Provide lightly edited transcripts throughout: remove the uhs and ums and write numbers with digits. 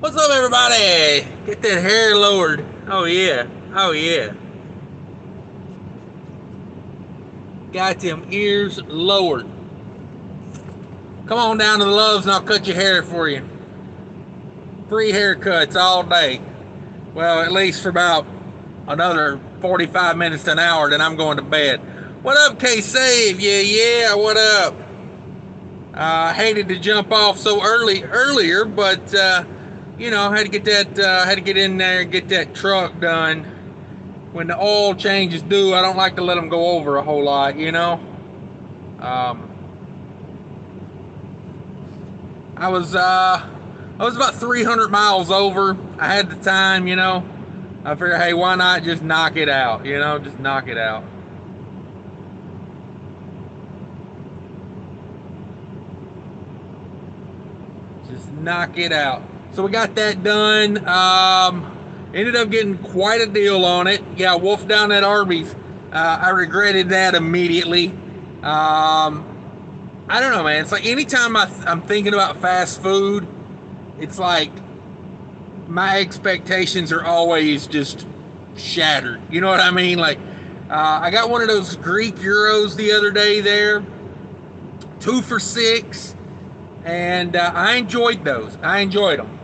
What's up, everybody? Get that hair lowered. Oh, yeah. Oh, yeah. Got them ears lowered. Come on down to the Loves and I'll cut your hair for you. Free haircuts all day. Well, at least for about another 45 minutes to an hour, then I'm going to bed. What up, K-Save? Yeah, what up? Hated to jump off so earlier, but, had to get had to get in there and get that truck done. When the oil change is due, I don't like to let them go over a whole lot. Um, I was about 300 miles over. I had the time. I figured, hey, why not just knock it out? Just knock it out. Just knock it out. So we got that done. Ended up getting quite a deal on it. Yeah, wolfed down that Arby's. I regretted that immediately. I don't know, man. It's like anytime I'm thinking about fast food, it's like my expectations are always just shattered. You know what I mean? Like, I got one of those Greek gyros the other day there, 2 for $6, and I enjoyed those. I enjoyed them.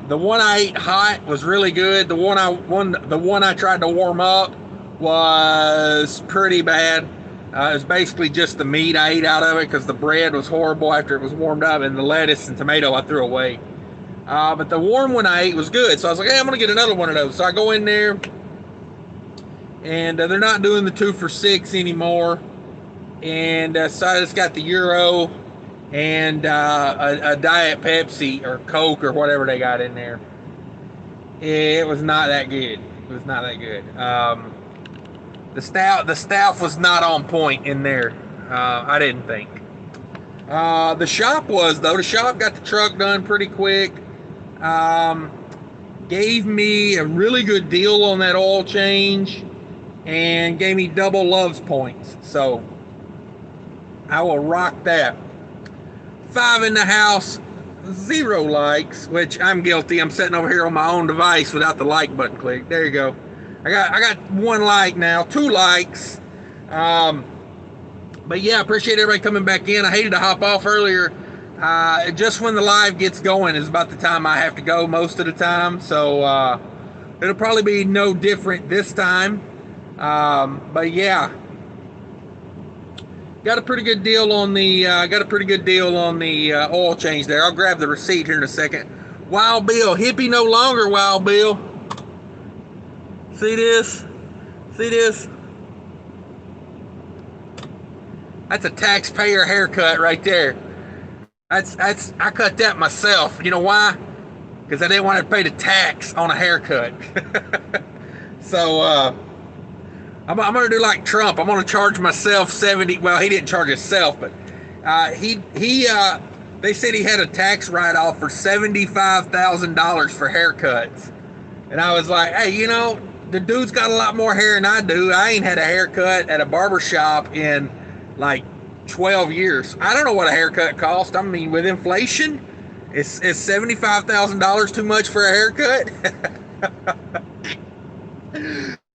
The one I ate hot was really good. The one I tried to warm up was pretty bad. It was basically just the meat I ate out of it because the bread was horrible after it was warmed up, and the lettuce and tomato I threw away. But the warm one I ate was good, so I was like, hey, I'm gonna get another one of those. So I go in there, and they're not doing the 2 for $6 anymore, and so I just got the gyro and a Diet Pepsi or Coke or whatever they got in there. It was not that good. It was not that good. The staff was not on point in there. I didn't think. The shop was, though. The shop got the truck done pretty quick. Gave me a really good deal on that oil change and gave me double Loves points. So I will rock that. 5 in the house, 0 likes, which I'm guilty. I'm sitting over here on my own device without the like button clicked. There you go. I got 1 like now, 2 likes. But yeah, appreciate everybody coming back in. I hated to hop off earlier. Just when the live gets going is about the time I have to go most of the time. So it'll probably be no different this time. But yeah, got a pretty good deal on the oil change there. I'll grab the receipt here in a second. Wild Bill, hippie no longer, Wild Bill. See this? See this? That's a taxpayer haircut right there. I cut that myself. You know why? Because I didn't want to pay the tax on a haircut. So I'm gonna do like Trump. I'm gonna charge myself 70. Well, he didn't charge himself, but they said he had a tax write-off for $75,000 for haircuts, and I was like, hey, the dude's got a lot more hair than I do. I ain't had a haircut at a barber shop in like 12 years. I don't know what a haircut costs. I mean, with inflation, is $75,000 too much for a haircut?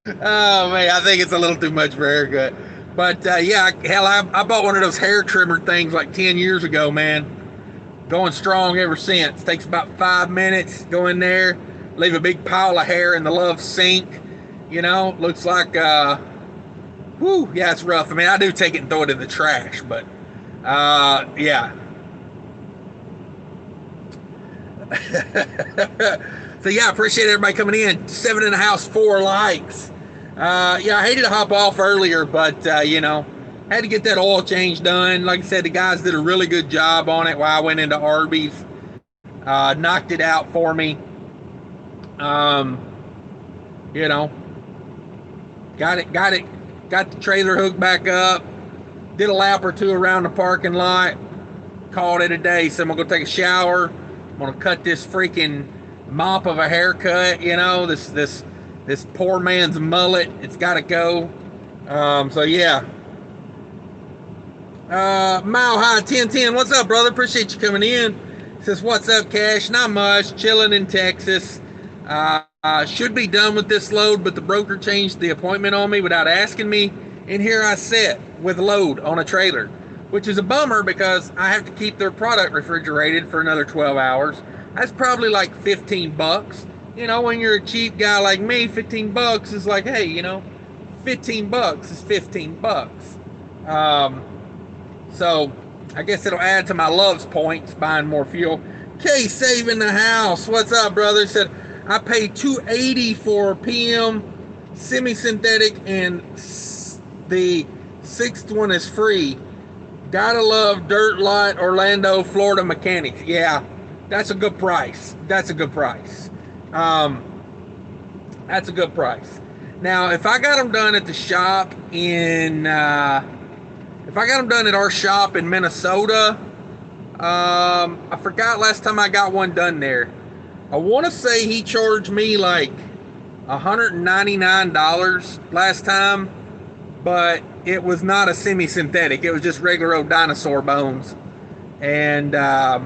Oh man, I think it's a little too much for a haircut. But yeah, hell, I bought one of those hair trimmer things like 10 years ago, man. Going strong ever since. Takes about 5 minutes. Go in there, leave a big pile of hair in the Love sink. Looks like, yeah, it's rough. I mean, I do take it and throw it in the trash, but yeah. So yeah, I appreciate everybody coming in. 7 in the house, 4 likes. Yeah, I hated to hop off earlier, but had to get that oil change done. Like I said, the guys did a really good job on it while I went into Arby's. Knocked it out for me. Got the trailer hooked back up. Did a lap or 2 around the parking lot. Called it a day. So I'm gonna go take a shower. I'm gonna cut this freaking mop of a haircut. This poor man's mullet. It's got to go. So yeah. Mile High 1010. What's up, brother? Appreciate you coming in. Says, what's up, Cash? Not much. Chilling in Texas. Should be done with this load, but the broker changed the appointment on me without asking me. And here I sit with load on a trailer, which is a bummer because I have to keep their product refrigerated for another 12 hours. That's probably like 15 bucks. You know, when you're a cheap guy like me, 15 bucks is like, hey, 15 bucks is 15 bucks. So I guess it'll add to my loves points buying more fuel. K saving the house. What's up, brother? Said I paid $280 for PM semi-synthetic, and the sixth one is free. Gotta love Dirt Lot Orlando, Florida mechanics. Yeah, that's a good price. That's a good price. That's a good price. Now, if I got them done at the shop in, if I got them done at our shop in Minnesota, I forgot last time I got one done there. I want to say he charged me like $199 last time, but it was not a semi-synthetic. It was just regular old dinosaur bones. And, but,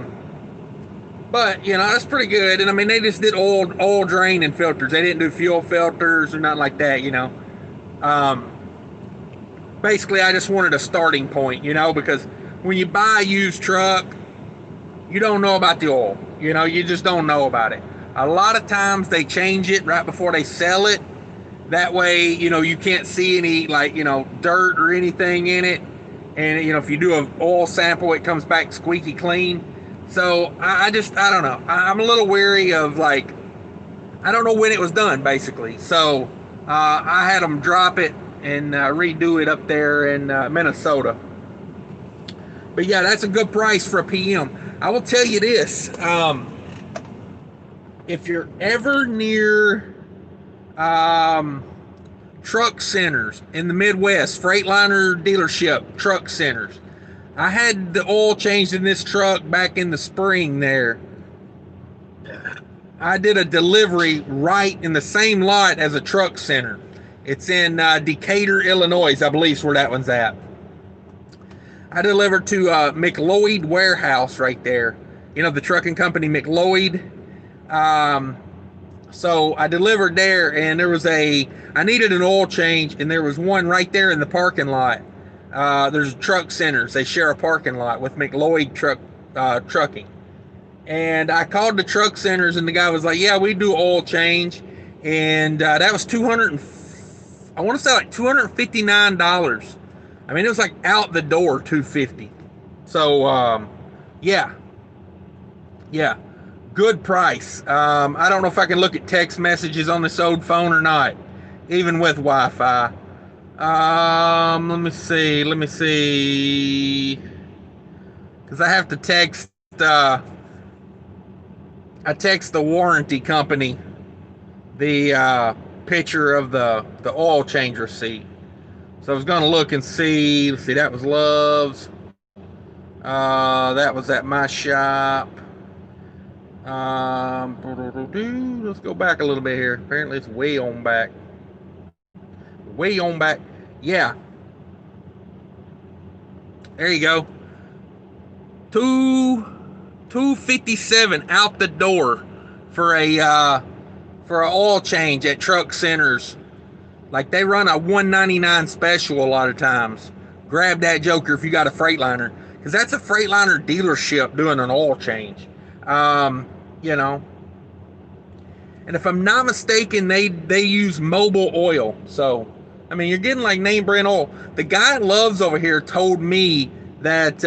that's pretty good. And, I mean, they just did oil drain and filters. They didn't do fuel filters or nothing like that, Basically, I just wanted a starting point, because when you buy a used truck, you don't know about the oil. You just don't know about it. A lot of times they change it right before they sell it. That way, you can't see any, dirt or anything in it. And, if you do an oil sample, it comes back squeaky clean. So, I don't know. I'm a little weary of, I don't know when it was done, basically. So, I had them drop it and redo it up there in Minnesota. But, yeah, that's a good price for a PM. I will tell you this. If you're ever near truck centers in the Midwest, Freightliner dealership truck centers, I had the oil changed in this truck back in the spring there. I did a delivery right in the same lot as a truck center. It's in Decatur, Illinois, I believe is where that one's at. I delivered to McLeod Warehouse right there. The trucking company McLeod. So I delivered there, and I needed an oil change, and there was one right there in the parking lot. There's truck centers. They share a parking lot with McLeod Trucking. And I called the truck centers, and the guy was like, yeah, we do oil change. And that was $259. I mean, it was like out the door $250. So, yeah, good price. I don't know if I can look at text messages on this old phone or not, even with Wi-Fi. Let me see, because I have to text. I text the warranty company the picture of the oil change receipt. So I was going to look and see. Let's see, that was Love's. That was at my shop. Let's go back a little bit here. Apparently it's way on back. Yeah. There you go. $257 out the door for an oil change at truck centers. Like, they run a $199 special a lot of times. Grab that joker if you got a Freightliner, because that's a Freightliner dealership doing an oil change. And if I'm not mistaken, they use mobile oil. So, I mean, you're getting like name brand oil. The guy at Love's over here told me that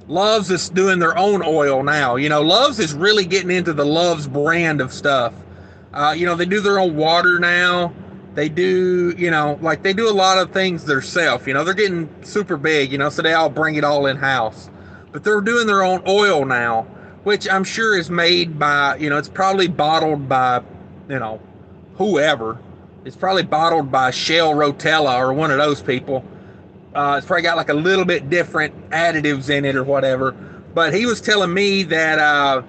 Love's is doing their own oil now. Love's is really getting into the Love's brand of stuff. They do their own water now. They do, they do a lot of things themselves. They're getting super big, so they all bring it all in-house. But they're doing their own oil now, which I'm sure is made by, it's probably bottled by, whoever. It's probably bottled by Shell Rotella or one of those people. It's probably got like a little bit different additives in it or whatever. But he was telling me that,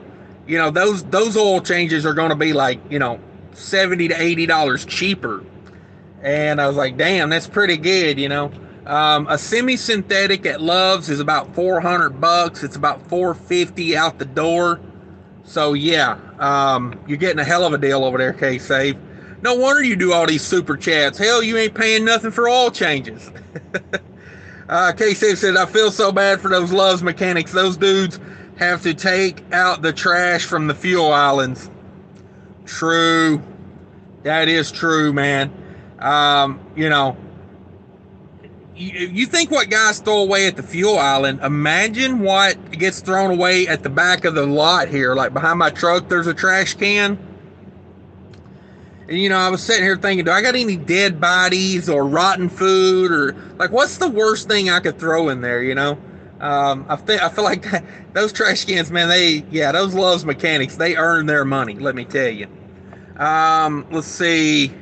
those oil changes are going to be like, $70 to $80 cheaper. And I was like, damn, that's pretty good, A semi-synthetic at Love's is about $400. It's about $450 out the door. So yeah, you're getting a hell of a deal over there, K-Save. No wonder you do all these super chats. Hell, you ain't paying nothing for oil changes. K-Save said, I feel so bad for those Love's mechanics. Those dudes have to take out the trash from the fuel islands. True. That is true, man. You know, you think what guys throw away at the fuel island, imagine what gets thrown away at the back of the lot here. Like behind my truck, there's a trash can. And, you know, I was sitting here thinking, do I got any dead bodies or rotten food, or like what's the worst thing I could throw in there, you know? I feel like those trash cans, man, those Love's mechanics, they earn their money, let me tell you. Let's see.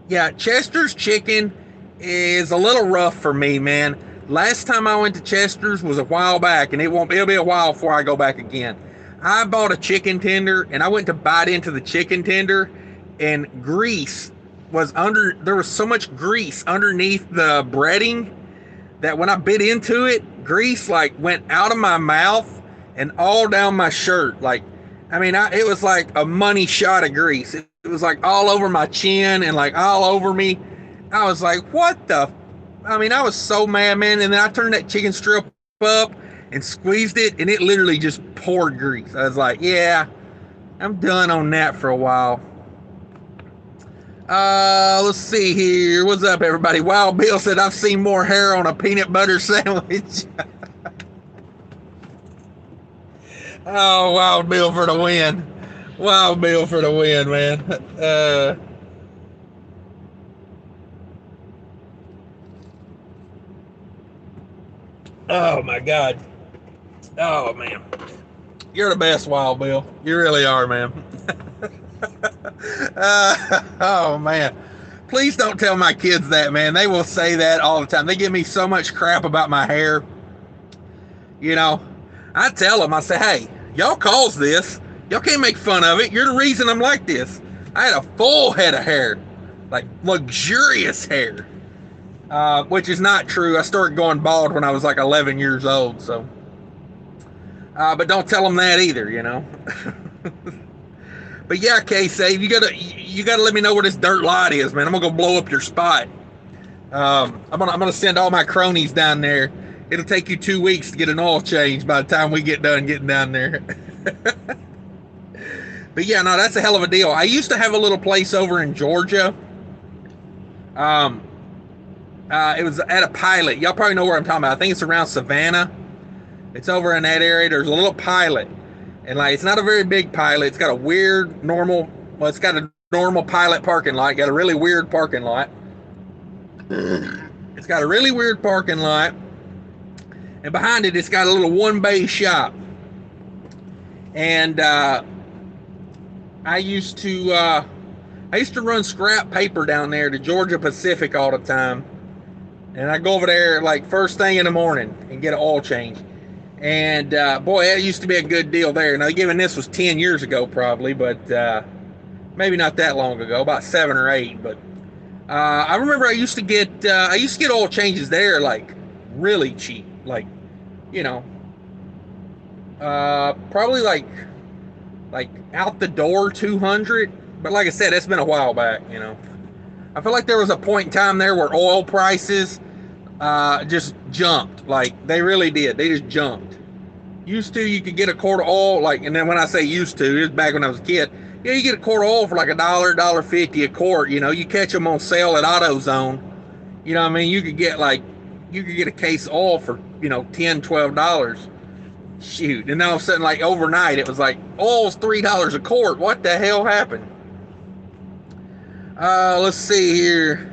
Yeah, Chester's chicken is a little rough for me, man. Last time I went to Chester's was a while back, and it'll be a while before I go back again. I bought a chicken tender, and I went to bite into the chicken tender, and there was so much grease underneath the breading that when I bit into it, grease like went out of my mouth and all down my shirt. Like, I mean, it was like a money shot of grease. It was like all over my chin and like all over me. I was like, what the? I mean, I was so mad, man. And then I turned that chicken strip up and squeezed it, and it literally just poured grease. I was like, yeah, I'm done on that for a while. Let's see here. What's up, everybody? Wild Bill said, I've seen more hair on a peanut butter sandwich. Oh, Wild Bill for the win. Wild Bill for the win, man. Oh, my God. Oh, man. You're the best, Wild Bill. You really are, man. Oh, man. Please don't tell my kids that, man. They will say that all the time. They give me so much crap about my hair. You know, I tell them, I say, hey, y'all caused this. Y'all can't make fun of it. You're the reason I'm like this. I had a full head of hair, like luxurious hair, which is not true. I started going bald when I was like 11 years old. So, but don't tell them that either, you know. But yeah, K-Save, you gotta let me know where this dirt lot is, man. I'm gonna go blow up your spot. I'm gonna send all my cronies down there. It'll take you 2 weeks to get an oil change by the time we get done getting down there. But yeah, no, that's a hell of a deal. I used to have a little place over in Georgia. It was at a Pilot. Y'all probably know where I'm talking about. I think it's around Savannah. It's over in that area. There's a little Pilot. And like, it's not a very big Pilot. It's got a weird it's got a normal Pilot parking lot. Got a really weird parking lot. It's got a really weird parking lot. And behind it, it's got a little one-bay shop. And I used to run scrap paper down there to Georgia Pacific all the time. And I go over there like first thing in the morning and get an oil change. And boy, that used to be a good deal there. Now, given this was 10 years ago probably, but maybe not that long ago, about 7 or 8. But I remember I used to get oil changes there like really cheap, like, you know, probably like out the door 200. But like I said, it's been a while back, you know. I feel like there was a point in time there where oil prices just jumped. Like, they really did. They just jumped. Used to, you could get a quart of oil, like, and then when I say used to, it was back when I was a kid. Yeah, you get a quart of oil for like $1, $1.50 a quart. You know, you catch them on sale at AutoZone. You know what I mean? You could get a case of oil for, you know, $10, $12. Shoot. And then all of a sudden, like overnight, it was like, oil's $3 a quart. What the hell happened? Let's see here.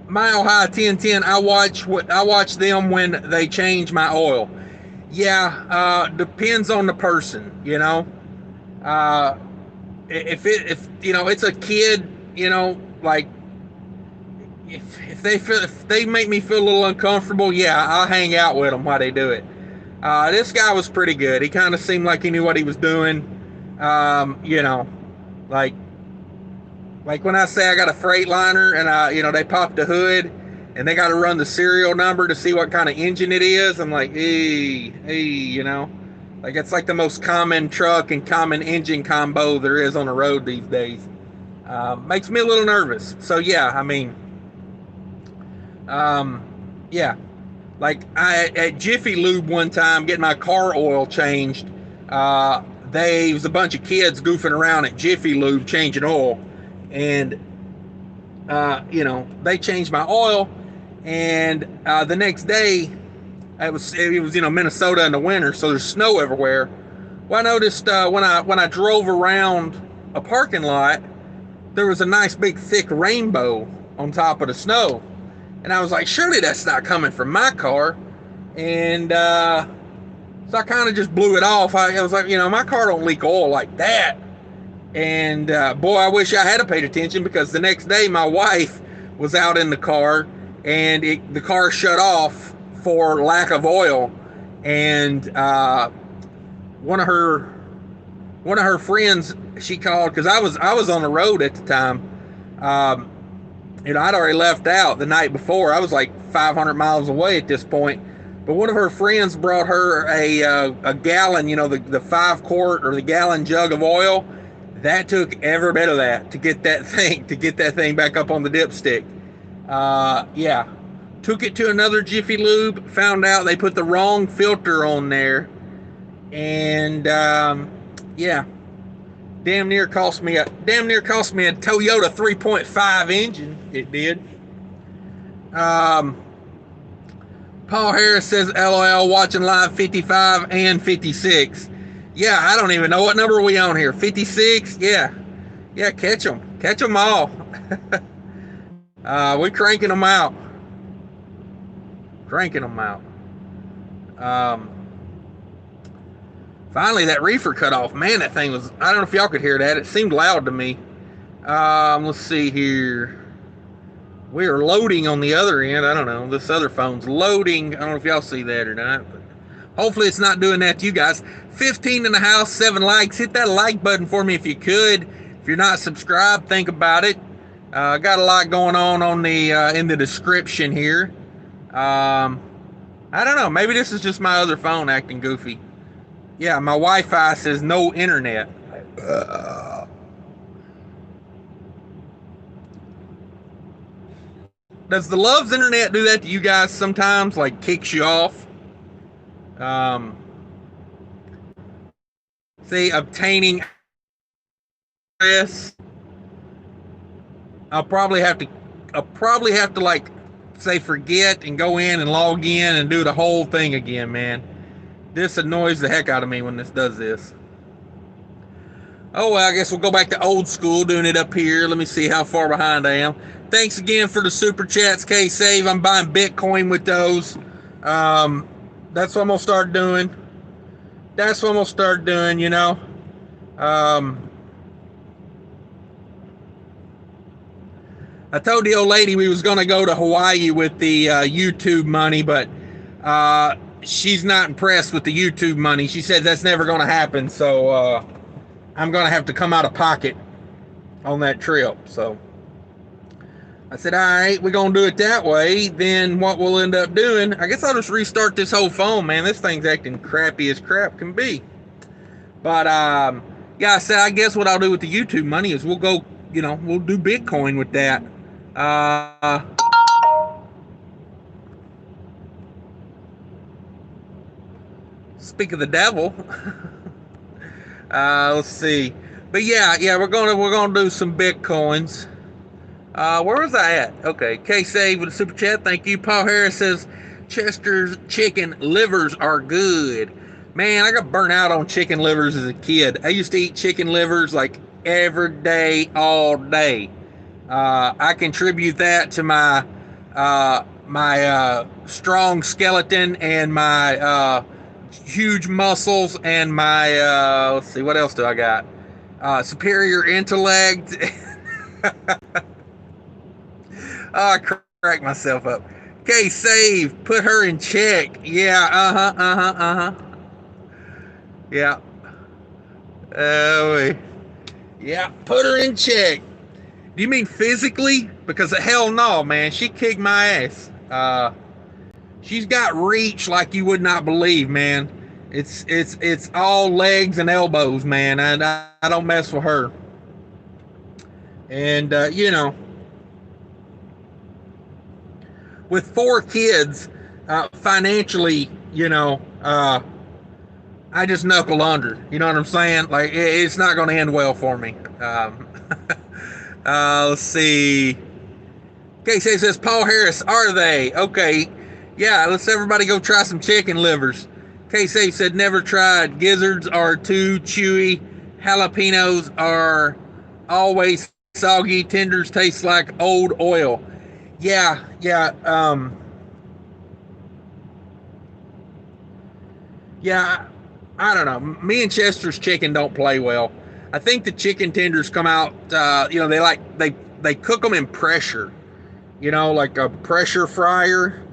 Mile High 1010. I watch them when they change my oil. Yeah, depends on the person, you know. If you know it's a kid, you know, like if they make me feel a little uncomfortable, yeah, I'll hang out with them while they do it. This guy was pretty good. He kind of seemed like he knew what he was doing. You know, like Like when I say I got a Freightliner and they pop the hood and they got to run the serial number to see what kind of engine it is. I'm like, like it's like the most common truck and common engine combo there is on the road these days. Makes me a little nervous. So yeah, I mean, um, yeah, like I at Jiffy Lube one time getting my car oil changed. There was a bunch of kids goofing around at Jiffy Lube changing oil, and they changed my oil, and the next day it was Minnesota in the winter, so there's snow everywhere. Well, I noticed when I drove around a parking lot, there was a nice big thick rainbow on top of the snow, and I was like, surely that's not coming from my car, and so I kind of just blew it off. I was like, my car don't leak oil like that. And boy, I wish I had paid attention, because the next day my wife was out in the car and the car shut off for lack of oil. And one of her friends, she called, because I was on the road at the time. I'd already left out the night before. I was like 500 miles away at this point. But one of her friends brought her a gallon, the 5-quart or the gallon jug of oil. That took every bit of that to get that thing back up on the dipstick. Yeah. Took it to another Jiffy Lube, found out they put the wrong filter on there. And yeah. Damn near cost me a Toyota 3.5 engine. It did. Paul Harris says, LOL, watching live 55 and 56. Yeah, I don't even know what number are we on here. 56? Yeah. Yeah, catch them. Catch them all. We're cranking them out. Finally, that reefer cut off. Man, that thing was, I don't know if y'all could hear that. It seemed loud to me. Let's see here. We are loading on the other end. I don't know. This other phone's loading. I don't know if y'all see that or not. But hopefully it's not doing that to you guys. 15 in the house, 7 likes. Hit that like button for me if you could. If you're not subscribed, think about it. Got a lot going on the in the description here. I don't know. Maybe this is just my other phone acting goofy. Yeah, my Wi-Fi says no internet. Does the Love's internet do that to you guys sometimes? Like kicks you off? See, obtaining address. I'll probably have to like say forget and go in and log in and do the whole thing again, man. This annoys the heck out of me when this does this. Oh, well, I guess we'll go back to old school, doing it up here. Let me see how far behind I am. Thanks again for the super chats, K-Save. I'm buying Bitcoin with those. That's what I'm going to start doing. I told the old lady we was going to go to Hawaii with the YouTube money, but she's not impressed with the YouTube money. She said that's never going to happen, so I'm going to have to come out of pocket on that trip. So I said, all right, we're going to do it that way. Then what we'll end up doing, I guess I'll just restart this whole phone, man. This thing's acting crappy as crap can be. But yeah, I said, I guess what I'll do with the YouTube money is we'll go, we'll do Bitcoin with that. Speak of the devil. Let's see. But yeah, we're gonna do some Bitcoins. Where was I at? Okay, K-Save with a super chat. Thank you. Paul Harris says Chester's chicken livers are good. Man, I got burnt out on chicken livers as a kid. I used to eat chicken livers like every day, all day. I contribute that to my strong skeleton and my huge muscles and my let's see, what else do I got? Superior intellect. I crack myself up. Okay, save. Put her in check. Yeah. Yeah. Yeah. Put her in check. Do you mean physically? Because hell no, man. She kicked my ass. She's got reach like you would not believe, man. It's all legs and elbows, man. I don't mess with her. And with 4 kids, financially, I just knuckle under. You know what I'm saying? Like it's not going to end well for me. Let's see. Casey says, Paul Harris, are they? Okay. Yeah, let's everybody go try some chicken livers. Casey said, never tried. Gizzards are too chewy. Jalapenos are always soggy. Tenders taste like old oil. Yeah. Yeah, I don't know. Me and Chester's chicken don't play well. I think the chicken tenders come out, they cook them in pressure, like a pressure fryer.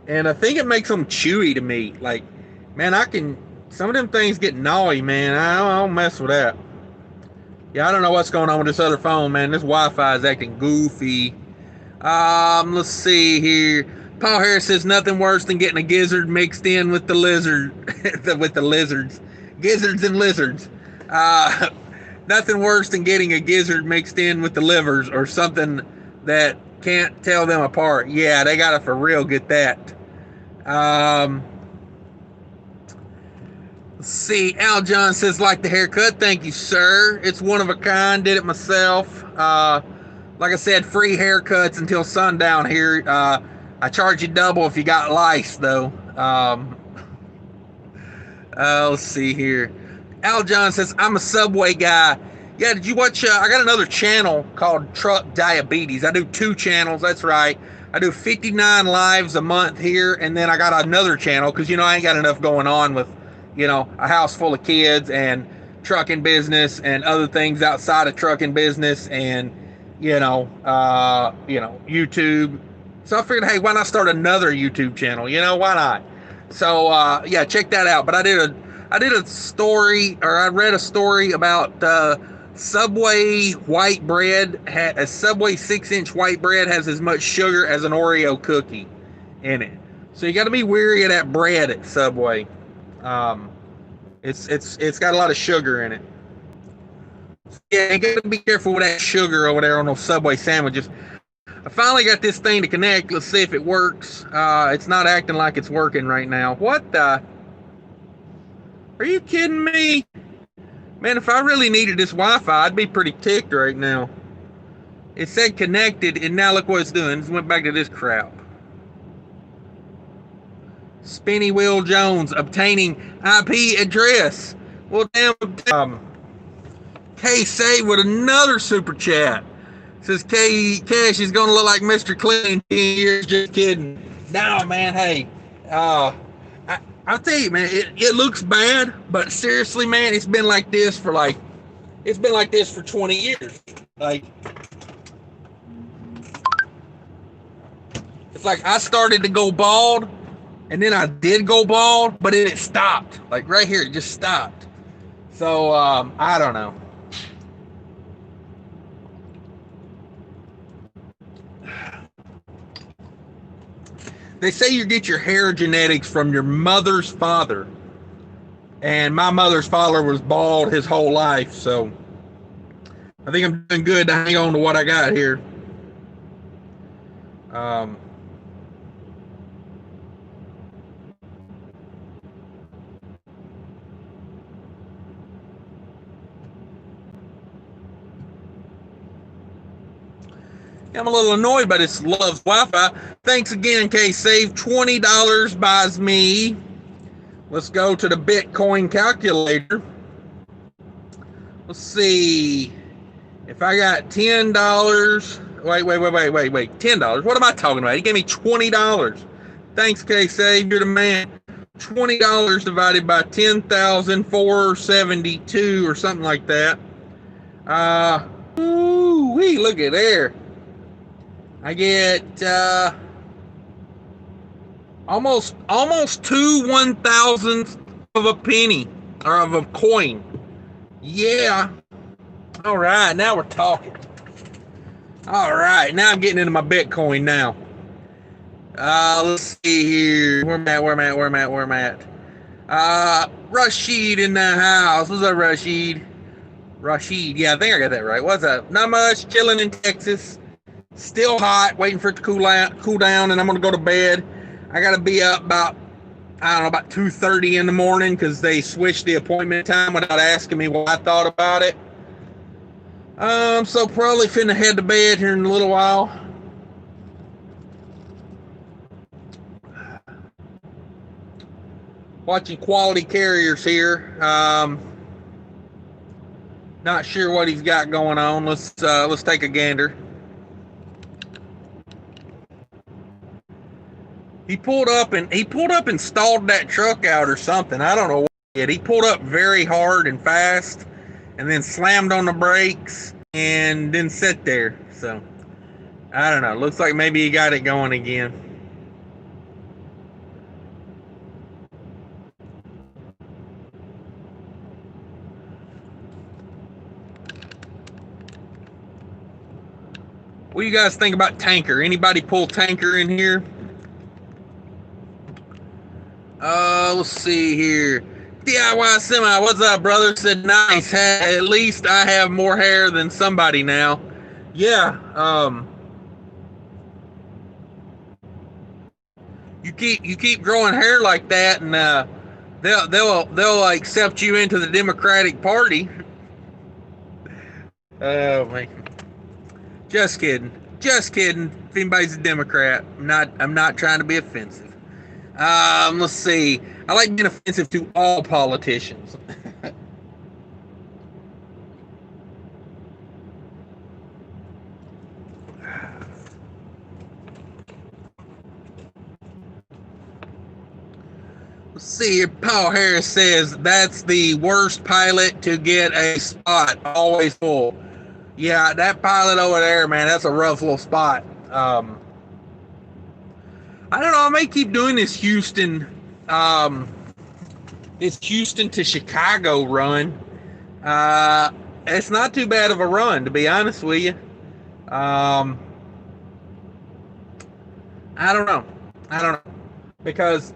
And I think it makes them chewy to me. Like, man, some of them things get gnawy, man. I don't mess with that. Yeah, I don't know what's going on with this other phone, man. This Wi-Fi is acting goofy. Let's see here. Paul Harris says nothing worse than getting a gizzard mixed in with the lizard, with the lizards, gizzards and lizards. Nothing worse than getting a gizzard mixed in with the livers or something that can't tell them apart. Yeah, they gotta for real get that. Let's see. Al John says, like the haircut. Thank you, sir. It's one of a kind. Did it myself. Like I said, free haircuts until sundown here. I charge you double if you got lice, though. Let's see here. Al John says, I'm a Subway guy. Yeah, did you watch? I got another channel called Truck Diabetes. I do 2 channels. That's right. I do 59 lives a month here, and then I got another channel because, I ain't got enough going on with, a house full of kids and trucking business and other things outside of trucking business and, YouTube. So I figured, hey, why not start another YouTube channel? Why not? So, yeah, check that out. But I did a story, or I read a story about Subway white bread. A Subway 6-inch white bread has as much sugar as an Oreo cookie in it. So you got to be wary of that bread at Subway. It's got a lot of sugar in it. Yeah, you got to be careful with that sugar over there on those Subway sandwiches. I finally got this thing to connect. Let's see if it works. It's not acting like it's working right now. What the? Are you kidding me? Man, if I really needed this Wi-Fi, I'd be pretty ticked right now. It said connected, and now look what it's doing. It went back to this crap. Spinny Will Jones obtaining IP address. Well, damn. K-Say with another super chat. Says Cash is going to look like Mr. Clean in 10 years. Just kidding. No, man, hey. I'll tell you, man, it looks bad, but seriously, man, it's been like this for 20 years. Like, it's like I started to go bald, and then I did go bald, but then it stopped. Like right here, it just stopped. So, I don't know. They say you get your hair genetics from your mother's father. And my mother's father was bald his whole life, so I think I'm doing good to hang on to what I got here. I'm a little annoyed by this Love's Wi-Fi. Thanks again, K-Save. $20 buys me. Let's go to the Bitcoin calculator. Let's see. If I got $10. Wait. $10. What am I talking about? He gave me $20. Thanks, K-Save. You're the man. $20 divided by 10,472 or something like that. Ooh-wee, look at there. I get almost 2 1,000ths of a penny or of a coin. Yeah. All right, now we're talking. All right, now I'm getting into my Bitcoin now. Let's see here. Where am I at? Rashid in the house. What's up, Rashid? Rashid, yeah, I think I got that right. What's up? Not much. Chilling in Texas. Still hot. Waiting for it to cool down, and I'm gonna go to bed. I gotta be up about, I don't know, about 2:30 in the morning because they switched the appointment time without asking me what I thought about it. So probably finna head to bed here in a little while. Watching Quality Carriers here. Not sure what he's got going on. Let's take a gander. He pulled up and stalled that truck out or something. I don't know what he did. He pulled up very hard and fast, and then slammed on the brakes and didn't sit there. So I don't know. Looks like maybe he got it going again. What do you guys think about Tanker? Anybody pull Tanker in here? Let's see here. DIY Semi, what's up, brother? Said nice. At least I have more hair than somebody now. Yeah. You keep growing hair like that, and they'll accept you into the Democratic Party. Oh man. Just kidding. Just kidding. If anybody's a Democrat, I'm not trying to be offensive. Let's see. I like being offensive to all politicians. Let's see. Paul Harris says that's the worst pilot to get a spot. Always full. Yeah, that pilot over there, man, that's a rough little spot. I don't know. I may keep doing this Houston to Chicago run. It's not too bad of a run, to be honest with you. I don't know. Because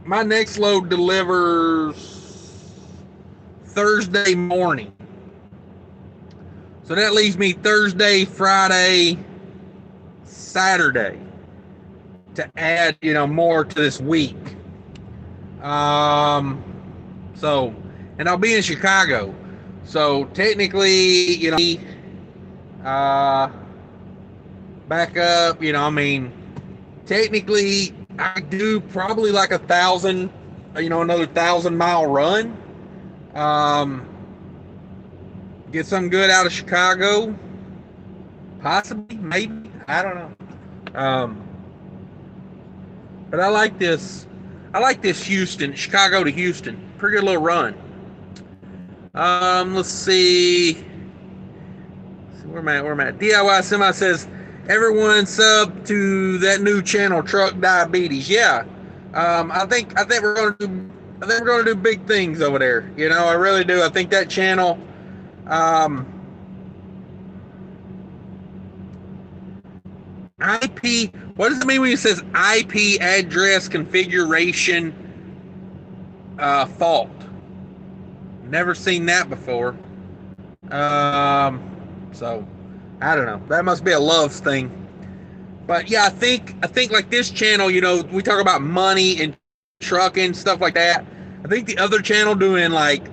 my next load delivers Thursday morning. So that leaves me Thursday, Friday, Saturday to add, more to this week. And I'll be in Chicago. So technically, back up, technically I do probably like 1,000, another 1,000-mile run. Get something good out of Chicago. Possibly, maybe. I don't know. But I like this. I like this Chicago to Houston. Pretty good little run. Let's see. Where am I at? DIY Semi says, everyone sub to that new channel, Truck Diabetes. Yeah. I think we're gonna do big things over there. I really do. I think that channel. IP, what does it mean when it says IP address configuration fault? Never seen that before. So I don't know. That must be a Loves thing. But yeah, I think like this channel, we talk about money and trucking, stuff like that. I think the other channel doing like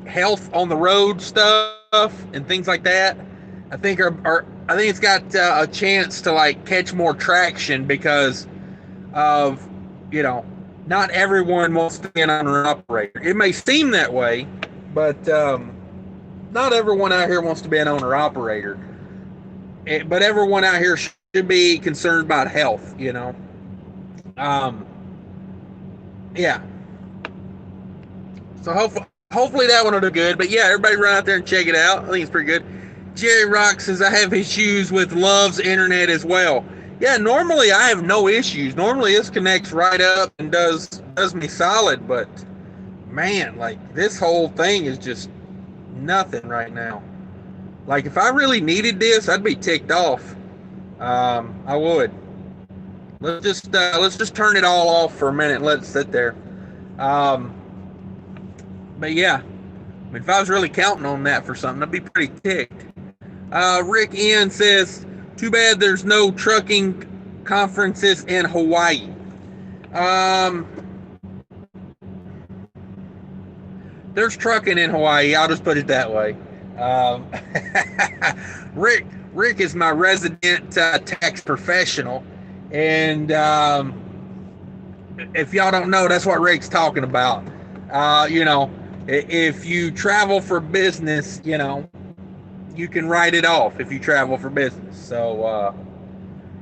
health on the road stuff and things like that, I think it's got a chance to catch more traction because of not everyone wants to be an owner operator. It may seem that way, but not everyone out here wants to be an owner operator. But everyone out here should be concerned about health. Yeah. So hopefully that one will do good. But yeah, everybody run out there and check it out. I think it's pretty good. Jerry Rock says, I have issues with Love's internet as well. Yeah, normally I have no issues. Normally this connects right up and does me solid. But man, this whole thing is just nothing right now. Like if I really needed this, I'd be ticked off. I would. Let's just turn it all off for a minute and let it sit there. Um, but yeah, I mean, if I was really counting on that for something, I'd be pretty ticked. Rick N says, "Too bad there's no trucking conferences in Hawaii." Um, there's trucking in Hawaii. I'll just put it that way. Um, Rick is my resident tax professional, and if y'all don't know, that's what Rick's talking about. If you travel for business, you can write it off if you travel for business. So,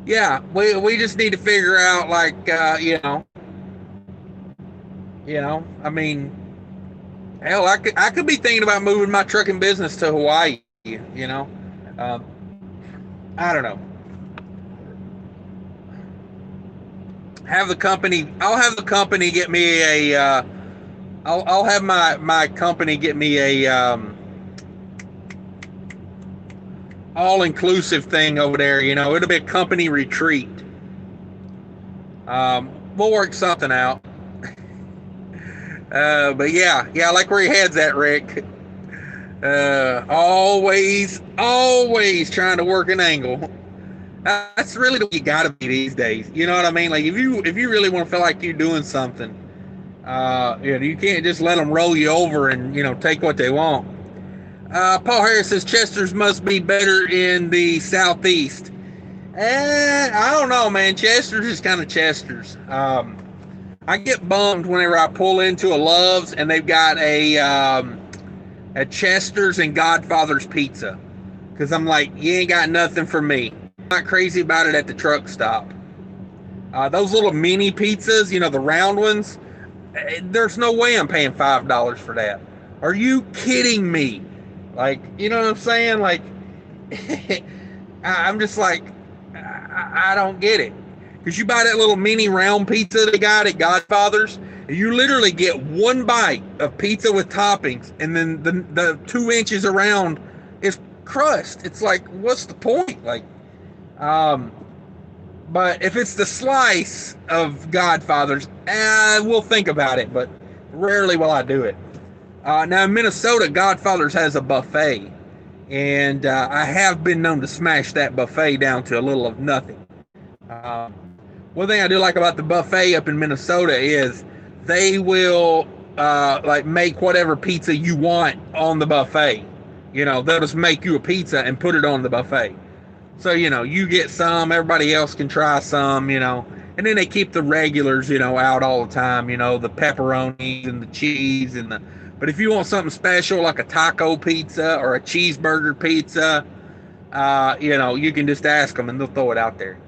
yeah, we just need to figure out, like, I mean, hell, I could be thinking about moving my trucking business to Hawaii. Um, I don't know. I'll have the company get me a. I'll have my company get me a all inclusive thing over there. It'll be a company retreat. We'll work something out. But yeah, I like where your head's at, Rick. Always trying to work an angle. That's really the way you gotta be these days. You know what I mean? Like if you really want to feel like you're doing something, you can't just let them roll you over and take what they want. Paul Harris says Chester's must be better in the southeast. I don't know, man. Chester's is kind of Chester's. I get bummed whenever I pull into a Love's and they've got a Chester's and Godfather's pizza, because I'm like, you ain't got nothing for me. I'm not crazy about it at the truck stop. Those little mini pizzas, the round ones, there's no way I'm paying $5 for that. Are you kidding me? Like, you know what I'm saying? Like, I'm just like, I don't get it. Because you buy that little mini round pizza they got at Godfather's, and you literally get one bite of pizza with toppings, and then the 2 inches around is crust. It's like, what's the point? Like, but if it's the slice of Godfather's, we'll think about it, but rarely will I do it. Now in Minnesota, Godfather's has a buffet, and I have been known to smash that buffet down to a little of nothing. One thing I do like about the buffet up in Minnesota is they will like make whatever pizza you want on the buffet. They'll just make you a pizza and put it on the buffet. So, you get some, everybody else can try some, and then they keep the regulars, out all the time, the pepperonis and the cheese but if you want something special like a taco pizza or a cheeseburger pizza, you can just ask them and they'll throw it out there.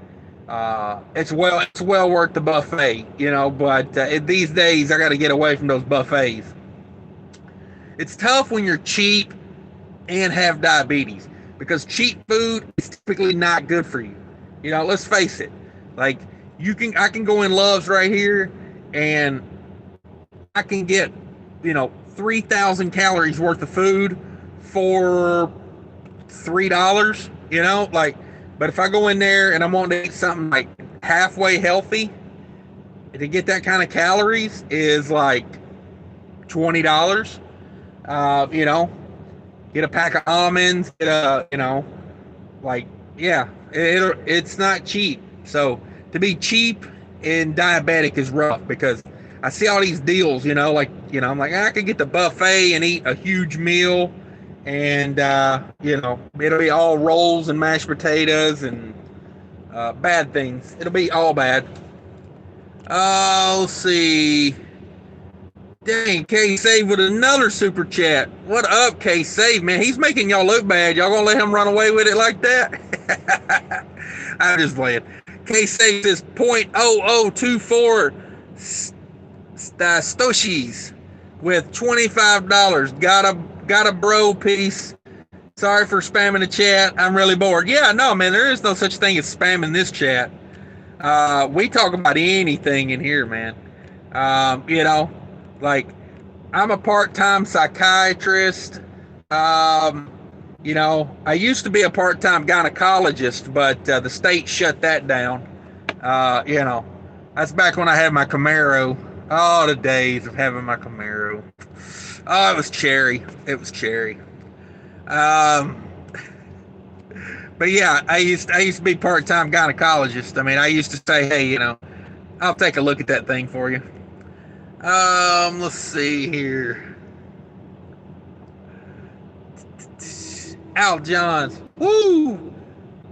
It's well worth the buffet, but these days I got to get away from those buffets. It's tough when you're cheap and have diabetes, because cheap food is typically not good for you. Let's face it. Like I can go in Love's right here and I can get, 3,000 calories worth of food for $3, but if I go in there and I want to eat something like halfway healthy, to get that kind of calories is like $20. Get a pack of almonds, it's not cheap. So to be cheap and diabetic is rough, because I see all these deals, I'm like, I could get the buffet and eat a huge meal, and it'll be all rolls and mashed potatoes and bad things. It'll be all bad. Let's see. Dang, K-Save with another super chat. What up, K-Save, man? He's making y'all look bad. Y'all gonna let him run away with it like that? I'm just playing. K-Save says 0.0024 stoshis with $25. Got a bro piece. Sorry for spamming the chat. I'm really bored. Yeah, no, man, there is no such thing as spamming this chat. We talk about anything in here, man. Like, I'm a part-time psychiatrist. You know, I used to be a part-time gynecologist, but the state shut that down. You know, that's back when I had my Camaro. Oh, the days of having my Camaro. Oh, it was cherry. It was cherry. Um, but yeah, I used to be part-time gynecologist. I mean, I used to say, hey, you know, I'll take a look at that thing for you. Let's see here. Al Johns. Woo!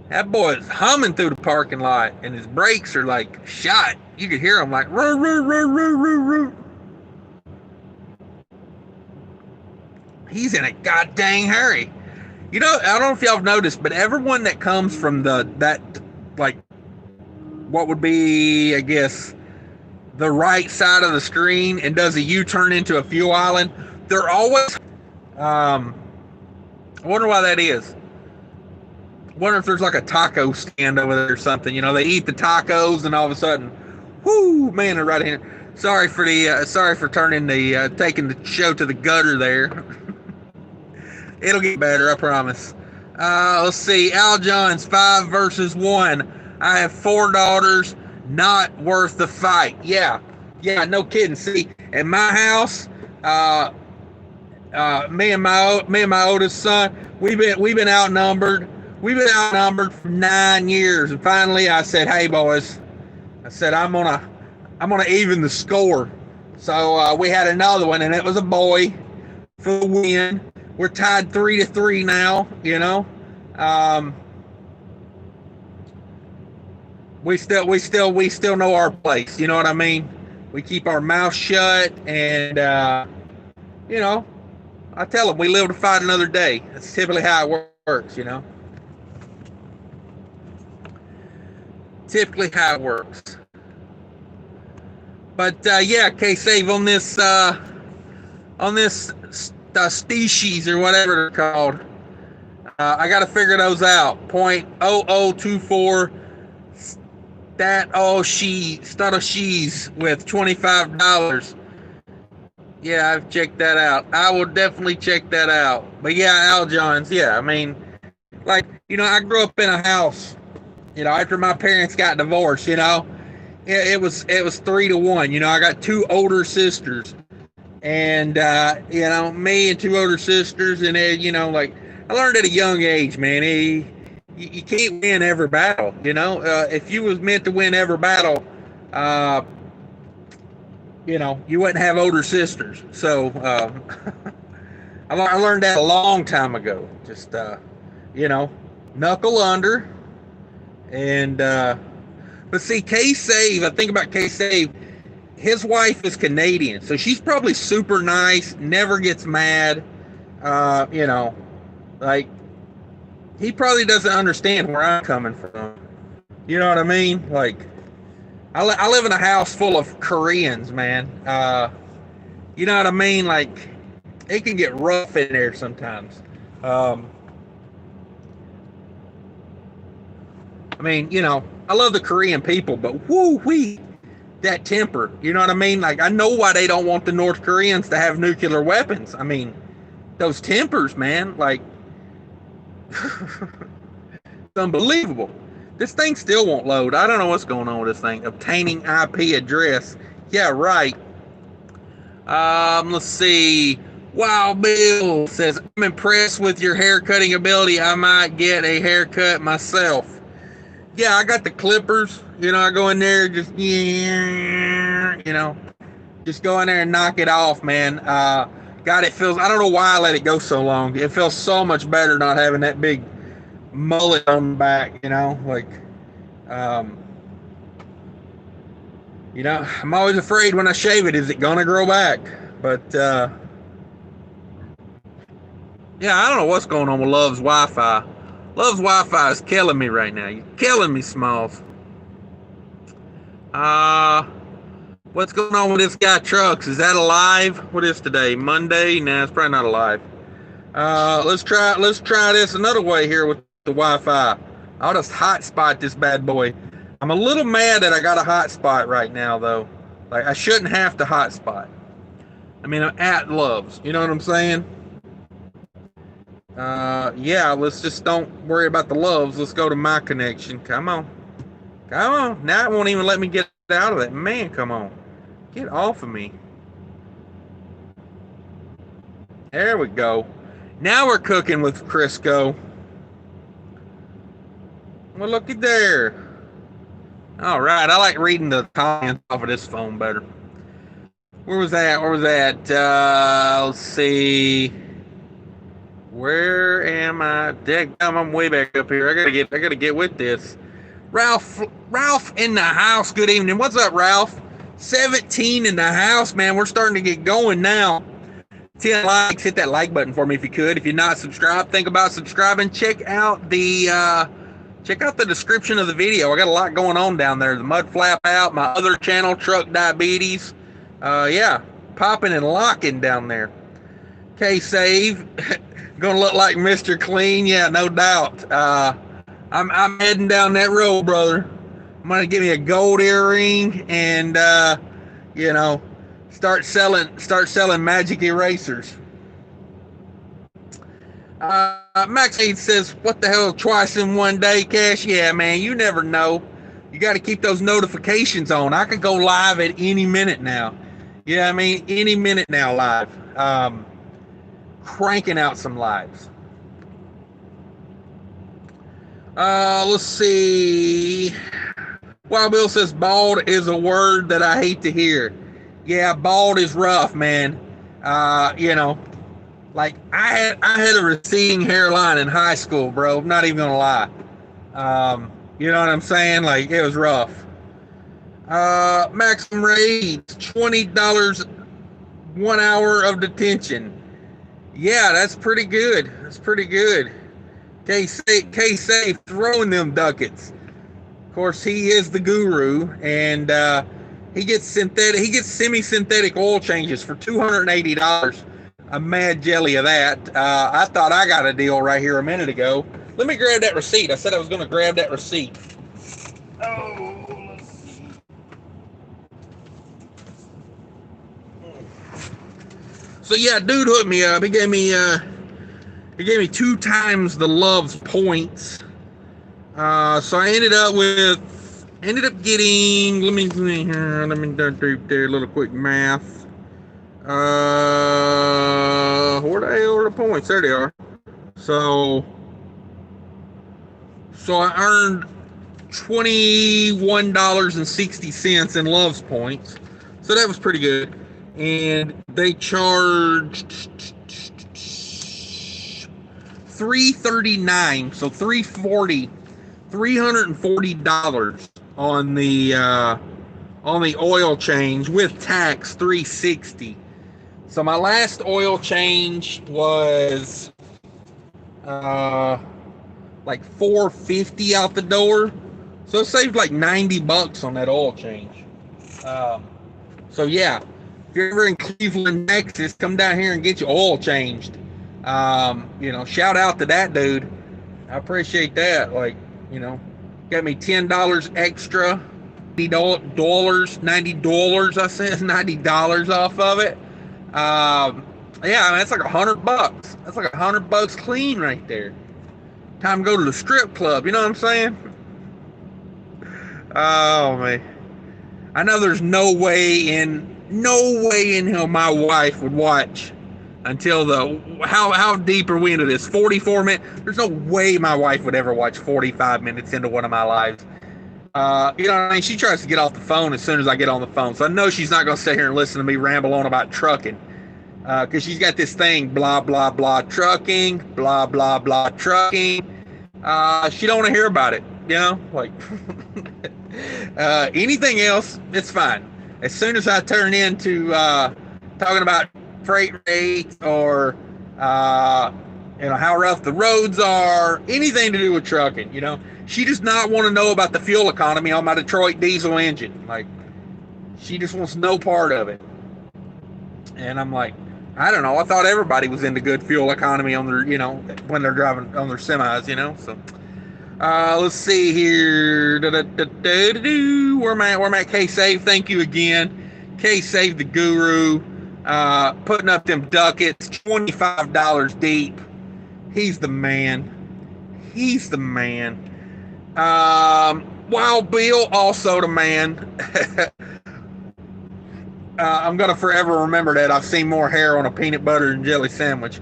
That boy is humming through the parking lot, and his brakes are like shot. You could hear him like roo roo roo roo roo roo. He's in a goddamn hurry. You know, I don't know if y'all have noticed, but everyone that comes from that like what would be, I guess, the right side of the screen and does a U-turn into a fuel island, they're always I wonder why that is. I wonder if there's like a taco stand over there or something. You know, they eat the tacos and all of a sudden, whoo, man, they're right here. Sorry for turning the taking the show to the gutter there. It'll get better, I promise. Let's see. Al Johns, 5 versus 1. I have 4 daughters. Not worth the fight. Yeah, no kidding. See, in my house, me and my oldest son, we've been outnumbered. We've been outnumbered for 9 years, and finally, I said, "Hey, boys," I said, "I'm gonna even the score." So we had another one, and it was a boy for the win. We're tied 3-3 now. You know, we still know our place. You know what I mean? We keep our mouth shut, and you know, I tell them we live to fight another day. That's typically how it works. You know, typically how it works. But yeah, K-Save on this species or whatever they're called. I got to figure those out. 0.0024 Statoshis with $25. Yeah, I've checked that out. I will definitely check that out. But yeah, Al Johns, yeah, I mean, like, you know, I grew up in a house, you know, after my parents got divorced, you know, it was 3-1. You know, I got 2 older sisters, and you know, me and 2 older sisters, and you know, like, I learned at a young age, man, you can't win every battle. You know, if you was meant to win every battle, you know, you wouldn't have older sisters. So I learned that a long time ago. Just you know, knuckle under, and but see, K-Save, I think about K-Save, his wife is Canadian, so she's probably super nice, never gets mad. You know, like, he probably doesn't understand where I'm coming from. You know what I mean? Like, I live in a house full of Koreans, man. You know what I mean? Like, it can get rough in there sometimes. I mean, you know, I love the Korean people, but woo-wee, that temper. You know what I mean? Like, I know why they don't want the North Koreans to have nuclear weapons. I mean, those tempers, man, like, it's unbelievable. This thing still won't load. I don't know what's going on with this thing. Obtaining IP address. Yeah, right. Let's see. Wow, Bill says, I'm impressed with your haircutting ability. I might get a haircut myself. Yeah, I got the clippers. You know, I go in there, just, you know, just go in there and knock it off, man. God, it feels, I don't know why I let it go so long. It feels so much better not having that big mullet on the back, you know, like, you know, I'm always afraid when I shave it, is it gonna grow back? But yeah, I don't know what's going on with Love's Wi-Fi. Love's Wi-Fi is killing me right now. You're killing me, Smalls. What's going on with this guy Trucks? Is that alive? What is today? Monday? Nah, it's probably not alive. Let's try this another way here with the Wi-Fi. I'll just hotspot this bad boy. I'm a little mad that I got a hotspot right now, though. Like, I shouldn't have to hotspot. I mean, I'm at Love's. You know what I'm saying? Yeah, let's just don't worry about the loves. Let's go to my connection. Come on. Come on. Now it won't even let me get out of that. Man, come on. Get off of me. There we go. Now we're cooking with Crisco. Well, looky there. All right. I like reading the comments off of this phone better. Where was that? Let's see. Where am I? I'm way back up here. I gotta get with this. Ralph in the house. Good evening. What's up, Ralph? 17 in the house, man. We're starting to get going now. 10 likes. Hit that like button for me if you could. If you're not subscribed, think about subscribing. Check out the description of the video. I got a lot going on down there. The mud flap out, my other channel, Truck Diabetes. Yeah, popping and locking down there. K-Save. Gonna look like Mr. Clean. Yeah, no doubt. I'm heading down that road, brother. I'm gonna get me a gold earring and start selling magic erasers. Max 8 says, "What the hell, twice in one day, Cash?" Yeah, man, you never know. You got to keep those notifications on. I could go live at any minute now. Yeah, I mean, any minute now live. Cranking out some lives. Let's see. Wild Bill says bald is a word that I hate to hear. Yeah, bald is rough, man. Like I had a receding hairline in high school, bro. I'm not even gonna lie. You know what I'm saying? Like it was rough. Maximum rate, $20 1 hour of detention. Yeah, that's pretty good. That's pretty good. K-Safe throwing them ducats. Of course, he is the guru, and he gets semi-synthetic oil changes for $280. I'm mad jelly of that. I thought I got a deal right here a minute ago. Let me grab that receipt. I said I was going to grab that receipt. Oh, let's see. So yeah, dude hooked me up. He gave me 2 times the loves points. So I ended up getting. Let me do a little quick math. Where the hell are the points? There they are. So I earned $21.60 in loves points. So that was pretty good. And they charged $339, so $340 on the oil change with tax, $360. So my last oil change was like $450 out the door. So it saved like $90 on that oil change. So yeah, if you're ever in Cleveland, Texas, come down here and get your oil changed. Shout out to that dude. I appreciate that. Like, got me $10 extra, $90. I said $90 off of it. Yeah, I mean, that's like $100. That's like $100 clean right there. Time to go to the strip club. You know what I'm saying? Oh man, I know there's no way in hell my wife would watch until how deep are we into this? 44 minutes? There's no way my wife would ever watch 45 minutes into one of my lives. You know what I mean? She tries to get off the phone as soon as I get on the phone. So I know she's not going to sit here and listen to me ramble on about trucking. Because she's got this thing, blah, blah, blah, trucking, blah, blah, blah, trucking. She don't want to hear about it, like anything else, it's fine. As soon as I turn into talking about freight rates or how rough the roads are, anything to do with trucking, she does not want to know about the fuel economy on my Detroit diesel engine. Like, she just wants no part of it. And I'm like, I don't know. I thought everybody was into good fuel economy on their, when they're driving on their semis, So, let's see here. Where am I at? K-Save. Thank you again. K-Save the guru. Putting up them ducats, $25 deep. He's the man. He's the man. Wild Bill, also the man. I'm going to forever remember that. I've seen more hair on a peanut butter and jelly sandwich.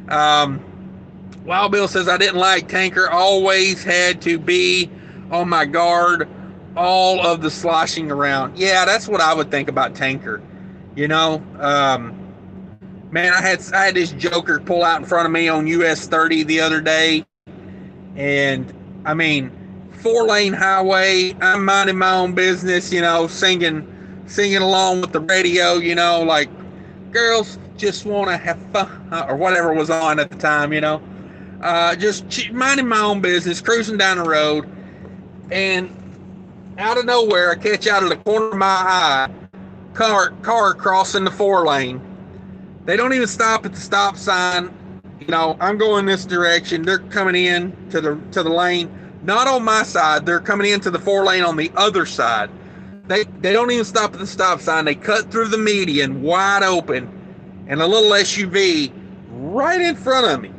Wild Bill says, I didn't like Tanker. Always had to be on my guard. All of the sloshing around. Yeah, that's what I would think about Tanker. You know, man, I had this joker pull out in front of me on US 30 the other day. And, I mean, 4-lane highway. I'm minding my own business, you know, singing along with the radio, you know, like girls just want to have fun or whatever was on at the time, you know, just minding my own business, cruising down the road, and out of nowhere I catch out of the corner of my eye car crossing the 4-lane. They don't even stop at the stop sign. You know, I'm going this direction. They're coming in to the lane, not on my side. They're coming into the 4-lane on the other side. They don't even stop at the stop sign. They cut through the median wide open, and a little SUV right in front of me.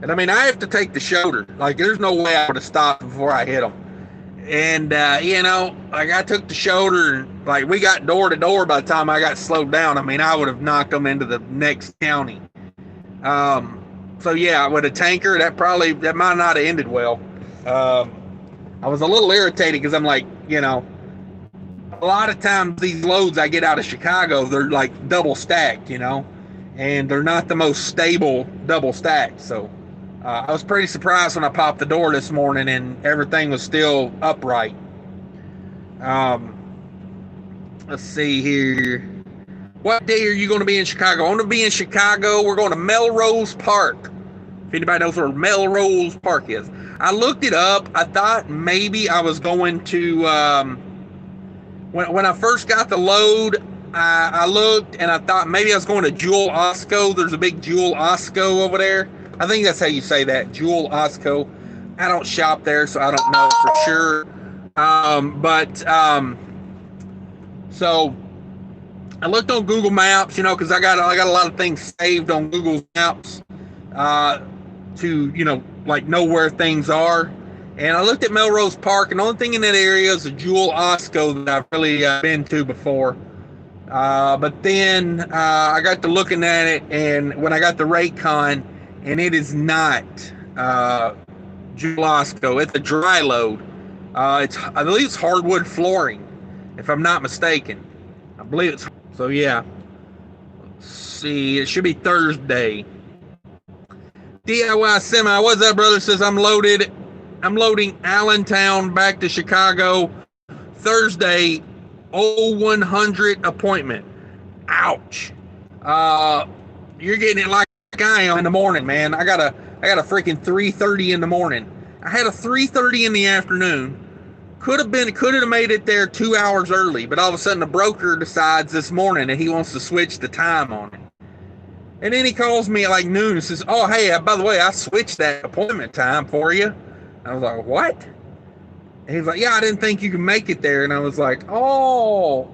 And I mean, I have to take the shoulder. Like, there's no way I would have stopped before I hit them. And you know, like, I took the shoulder, and like, we got door to door by the time I got slowed down. I mean, I would have knocked them into the next county. So yeah, with a Tanker, that might not have ended well. I was a little irritated because I'm like, you know, a lot of times these loads I get out of Chicago, they're like double stacked, you know, and they're not the most stable double stacked. So I was pretty surprised when I popped the door this morning and everything was still upright. Let's see here. What day are you going to be in Chicago? I'm going to be in Chicago. We're going to Melrose Park. If anybody knows where Melrose Park is. I looked it up. I thought maybe I was going to... When I first got the load, I looked and I thought maybe I was going to Jewel Osco. There's a big Jewel Osco over there. I think that's how you say that, Jewel Osco. I don't shop there, so I don't know for sure. So I looked on Google Maps, you know, because I got a lot of things saved on Google Maps to, you know where things are. And I looked at Melrose Park, and the only thing in that area is a Jewel Osco that I've really been to before. But then I got to looking at it, and when I got the Raycon, and it is not Jewel Osco. It's a dry load. I believe it's hardwood flooring, if I'm not mistaken. I believe it's. So yeah. Let's see, it should be Thursday. DIY Semi, what's up, brother? Says I'm loading Allentown back to Chicago Thursday, 0100 appointment. Ouch. You're getting it like I am in the morning, man. I got a freaking 3:30 in the morning. I had a 3:30 in the afternoon. Could have made it there 2 hours early, but all of a sudden the broker decides this morning that he wants to switch the time on it. And then he calls me at like noon and says, oh, hey, by the way, I switched that appointment time for you. I was like, what? And he's like, yeah, I didn't think you could make it there. And I was like, oh,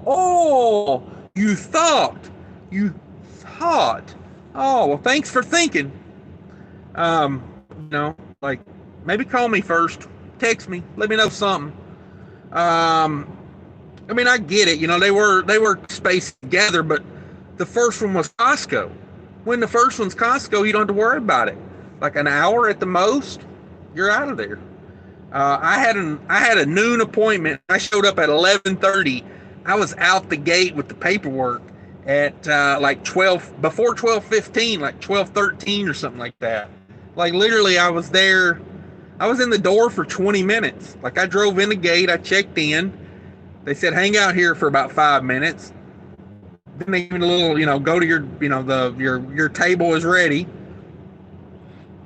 you thought. Oh, well, thanks for thinking. Like, maybe call me first. Text me. Let me know something. I mean, I get it. You know, they were spaced together, but the first one was Costco. When the first one's Costco, you don't have to worry about it. Like an hour at the most, you're out of there. I had a noon appointment. I showed up at 11:30. I was out the gate with the paperwork at like 12, before 12:15, like 12:13 or something like that. Like literally, I was there. I was in the door for 20 minutes. Like I drove in the gate. I checked in. They said hang out here for about 5 minutes. Then they give me a little, go to your, your table is ready.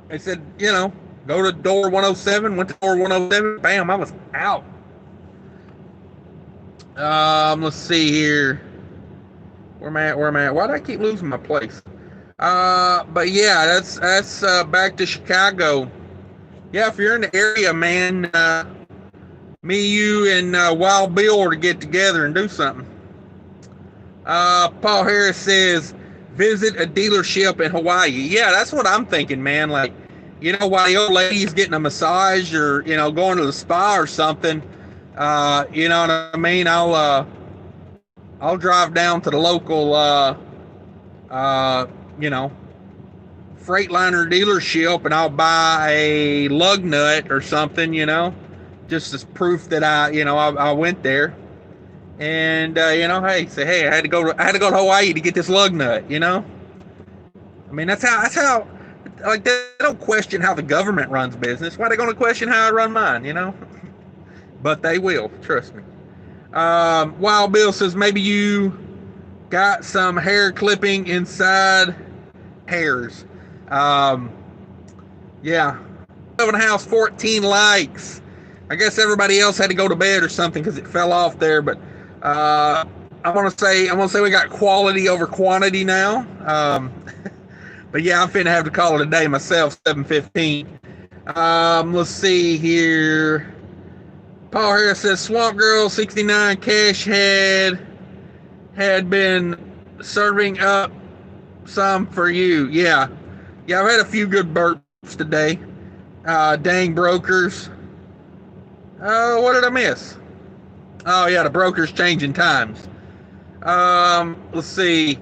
They said, go to door 107, went to door 107, bam, I was out. Let's see here. Where am I at? Why do I keep losing my place? But yeah, that's back to Chicago. Yeah, if you're in the area, man, me, you, and Wild Bill are to get together and do something. Paul Harris says, visit a dealership in Hawaii. Yeah, that's what I'm thinking, man. Like, while the old lady's getting a massage or, going to the spa or something, you know what I mean? I'll drive down to the local, you know, Freightliner dealership and I'll buy a lug nut or something, just as proof that I went there. And hey, say, hey, I had to go to Hawaii to get this lug nut. I mean, that's how. Like, they don't question how the government runs business. Why are they going to question how I run mine? But they will, trust me. Wild Bill says maybe you got some hair clipping inside hairs. Yeah. Living house, 14 likes. I guess everybody else had to go to bed or something because it fell off there. But I want to say we got quality over quantity now. But yeah, I'm finna have to call it a day myself. 7:15. Let's see here. Paul Harris says Swamp Girl 69 Cash had been serving up some for you. Yeah, I've had a few good burps today. Dang brokers. Oh, what did I miss? Oh yeah, the brokers changing times. Let's see.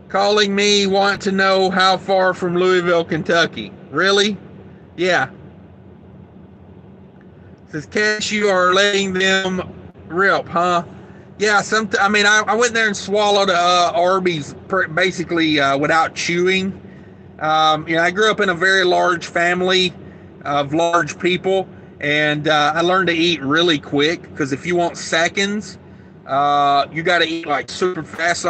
Calling me, want to know how far from Louisville, Kentucky. Really? Yeah. Says Cash, you are letting them rip, huh? Yeah. I went there and swallowed Arby's basically without chewing. I grew up in a very large family of large people, and I learned to eat really quick because if you want seconds, you got to eat like super fast.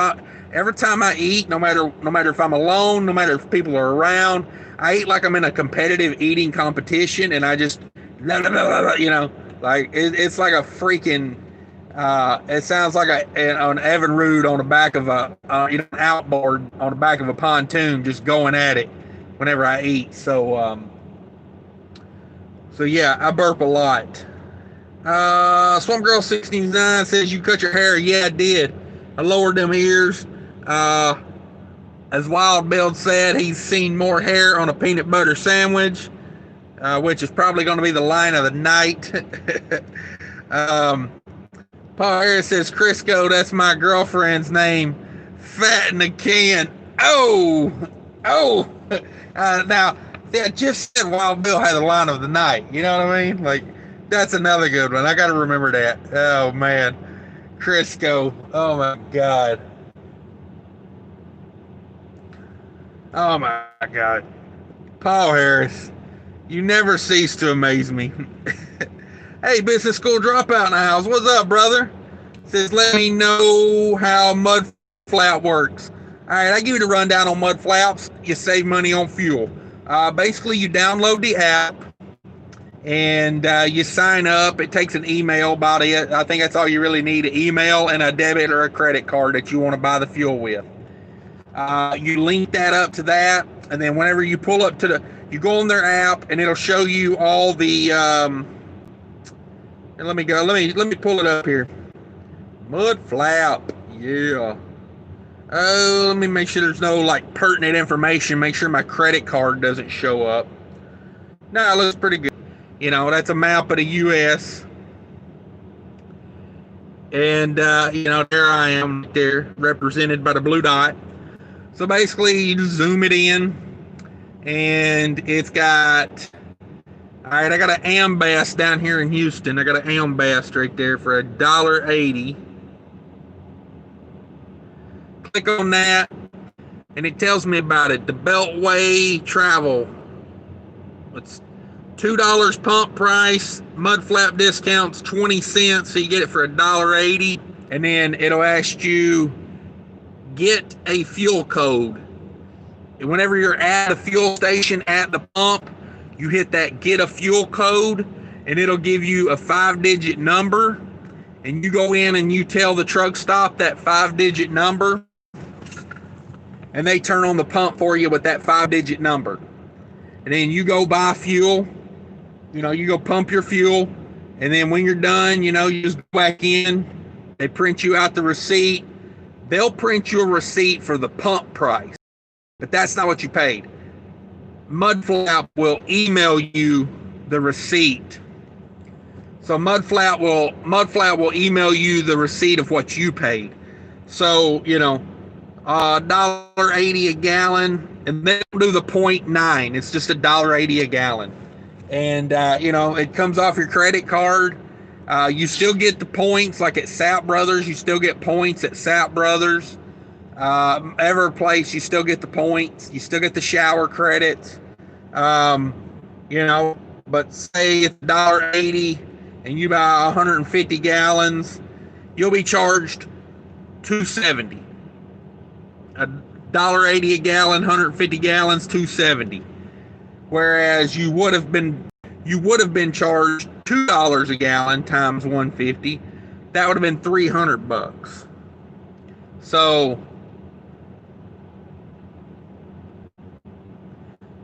Every time I eat, no matter if I'm alone, no matter if people are around, I eat like I'm in a competitive eating competition, and I just, like it's like a freaking. It sounds like an Evan Rood on the back of an outboard on the back of a pontoon, just going at it whenever I eat. So yeah, I burp a lot. Swamp Girl 69 says you cut your hair. Yeah, I did. I lowered them ears. As Wild Bill said, he's seen more hair on a peanut butter sandwich, which is probably going to be the line of the night. Paul Harris says, Crisco, that's my girlfriend's name. Fat in a can. Oh. Now, I just said Wild Bill had the line of the night. You know what I mean? Like, that's another good one. I got to remember that. Oh, man. Crisco. Oh, my God. Oh my God. Paul Harris, you never cease to amaze me. Hey, business school dropout in the house. What's up, brother? Says, let me know how mud flap works. All right, I give you the rundown on mud flaps. You save money on fuel. Basically, you download the app and you sign up. It takes an email about it. I think that's all you really need, an email and a debit or a credit card that you want to buy the fuel with. You link that up to that, and then whenever you pull up to you go on their app, and it'll show you all the. And let me pull it up here. Mud flap, yeah. Oh, let me make sure there's no like pertinent information. Make sure my credit card doesn't show up. No, it looks pretty good. That's a map of the U.S. And there I am there, represented by the blue dot. So basically, you just zoom it in, and it's got, all right, I got an Ambast down here in Houston. I got an Ambast right there for $1.80. Click on that, and it tells me about it. The Beltway Travel. It's $2 pump price, mud flap discounts 20 cents, so you get it for $1.80, and then it'll ask you, get a fuel code. And whenever you're at a fuel station at the pump, you hit that get a fuel code, and it'll give you a 5-digit number, and you go in and you tell the truck stop that 5-digit number, and they turn on the pump for you with that 5-digit number. And then you go buy fuel, you go pump your fuel, and then when you're done, you just go back in, they print you out the receipt. They'll print you a receipt for the pump price, but that's not what you paid. Mudflap will email you the receipt. So Mudflap will email you the receipt of what you paid. So, $1.80 a gallon, and they don't do the 0.9. It's just $1.80 a gallon, and it comes off your credit card. You still get the points, like at Sap Brothers. You still get points at Sap Brothers. Every place you still get the points. You still get the shower credits. But say it's $1.80 and you buy 150 gallons, you'll be charged $2.70. $1.80 a gallon, 150 gallons, $2.70. Whereas you would have been charged $2 a gallon times 150. That would have been $300. So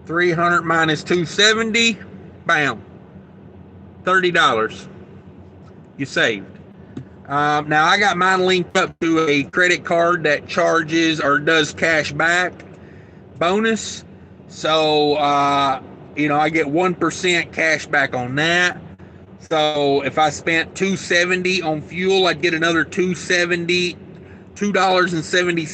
300 minus 270, bam, $30 you saved. Now I got mine linked up to a credit card that charges or does cash back bonus. So, I get 1% cash back on that. So if I spent $2.70 on fuel, I'd get another $2.70